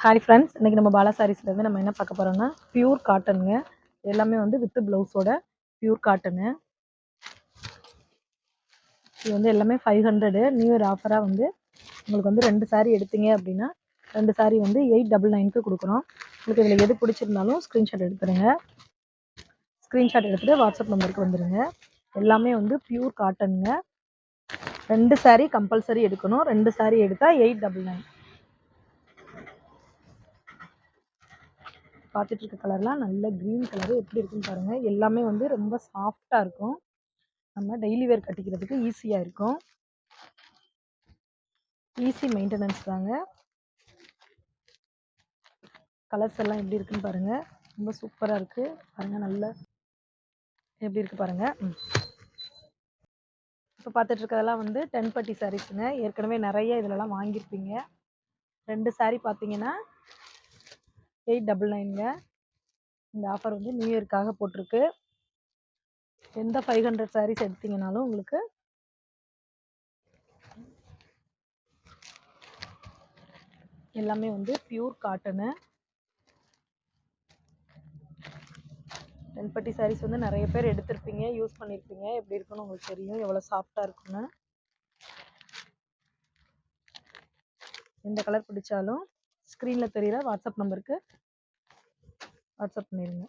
Hi friends, இன்றைக்கி நம்ம பாலா சாரீஸ்லேருந்து நம்ம என்ன பார்க்க போகிறோம்னா பியூர் காட்டனுங்க. எல்லாமே வந்து வித் ப்ளவுஸோட பியூர் காட்டனு. இது வந்து எல்லாமே 500 நியூ இயர் ஆஃபராக வந்து உங்களுக்கு வந்து 2 சாரீ எடுத்தீங்க அப்படின்னா 2 சாரீ வந்து 899க்கு கொடுக்குறோம். உங்களுக்கு இதில் எது பிடிச்சிருந்தாலும் ஸ்க்ரீன்ஷாட் எடுத்துருங்க. ஸ்க்ரீன்ஷாட் எடுத்துகிட்டு வாட்ஸ்அப் நம்பருக்கு வந்துடுங்க. எல்லாமே வந்து பியூர் காட்டனுங்க. 2 சாரீ கம்பல்சரி எடுக்கணும். 2 சாரீ எடுத்தால் 899. பார்த்துட்டு இருக்க கலர்லாம் நல்ல க்ரீன் கலரு எப்படி இருக்குன்னு பாருங்கள். எல்லாமே வந்து ரொம்ப சாஃப்டாக இருக்கும். நம்ம டெய்லி வேர் கட்டிக்கிறதுக்கு ஈஸியாக இருக்கும். ஈஸி மெயின்டெனன்ஸ் தாங்க. கலர்ஸ் எல்லாம் எப்படி இருக்குன்னு பாருங்கள். ரொம்ப சூப்பராக இருக்குது பாருங்கள். நல்ல எப்படி இருக்குது பாருங்கள். இப்போ பார்த்துட்டு இருக்கிறதெல்லாம் வந்து 10 பட்டி சாரீஸுங்க. ஏற்கனவே நிறைய இதிலலாம் வாங்கியிருப்பீங்க. 2 சாரீ பார்த்தீங்கன்னா 899ங்க. இந்த ஆஃபர் வந்து நியூ இயர்க்காக போட்டிருக்கு. எந்த 500 சாரீஸ் எடுத்தீங்கனாலும் உங்களுக்கு எல்லாமே வந்து பியூர் காட்டனு. 10 பட்டி சாரீஸ் வந்து நிறைய பேர் எடுத்திருப்பீங்க, யூஸ் பண்ணியிருப்பீங்க. எப்படி இருக்குன்னு உங்களுக்கு தெரியும், எவ்வளோ சாஃப்டாக இருக்குன்னு. எந்த கலர் பிடிச்சாலும் ஸ்க்ரீனில் தெரிகிற வாட்ஸ்அப் நம்பருக்கு வாட்ஸ்அப் பண்ணிடுங்க.